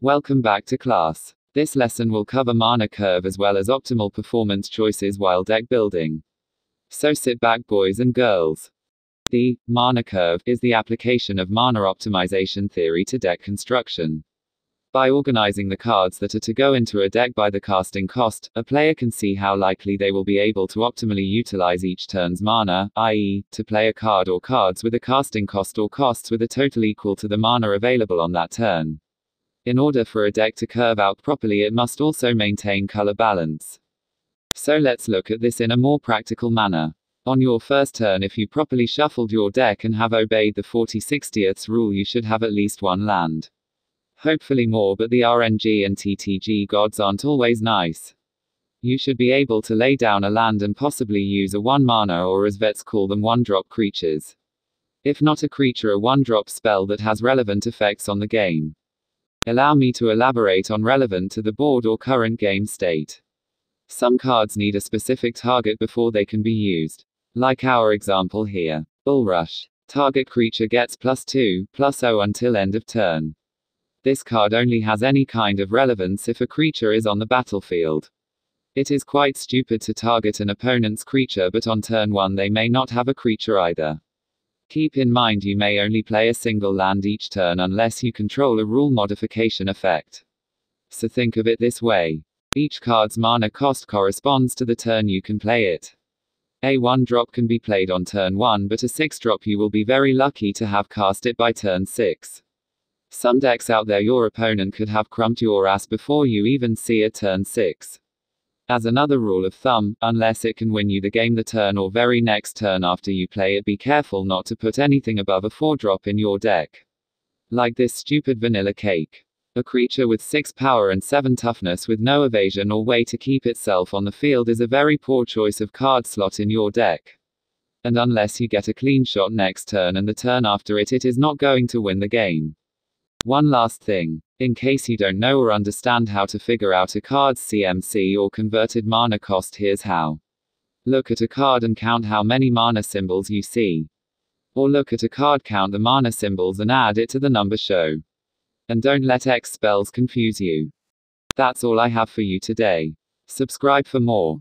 Welcome back to class. This lesson will cover mana curve as well as optimal performance choices while deck building. So sit back, boys and girls. The mana curve is the application of mana optimization theory to deck construction. By organizing the cards that are to go into a deck by the casting cost, a player can see how likely they will be able to optimally utilize each turn's mana, i.e., to play a card or cards with a casting cost or costs with a total equal to the mana available on that turn. In order for a deck to curve out properly, it must also maintain color balance. So let's look at this in a more practical manner. On your first turn, if you properly shuffled your deck and have obeyed the 40/60ths rule, you should have at least one land. Hopefully more, but the RNG and TTG gods aren't always nice. You should be able to lay down a land and possibly use a 1 mana, or as vets call them, 1-drop creatures. If not a creature, a 1-drop spell that has relevant effects on the game. Allow me to elaborate on relevant to the board or current game state. Some cards need a specific target before they can be used. Like our example here. Bullrush. Target creature gets +2/+0 until end of turn. This card only has any kind of relevance if a creature is on the battlefield. It is quite stupid to target an opponent's creature, but on turn 1 they may not have a creature either. Keep in mind you may only play a single land each turn unless you control a rule modification effect. So think of it this way. Each card's mana cost corresponds to the turn you can play it. A 1-drop can be played on turn 1, but a 6-drop you will be very lucky to have cast it by turn 6. Some decks out there your opponent could have crumped your ass before you even see a turn 6. As another rule of thumb, unless it can win you the game the turn or very next turn after you play it, be careful not to put anything above a 4-drop in your deck. Like this stupid vanilla cake. A creature with 6 power and 7 toughness with no evasion or way to keep itself on the field is a very poor choice of card slot in your deck. And unless you get a clean shot next turn and the turn after it, it is not going to win the game. One last thing. In case you don't know or understand how to figure out a card's CMC or converted mana cost, here's how. Look at a card and count how many mana symbols you see. Or look at a card, count the mana symbols and add it to the number show. And don't let X spells confuse you. That's all I have for you today. Subscribe for more.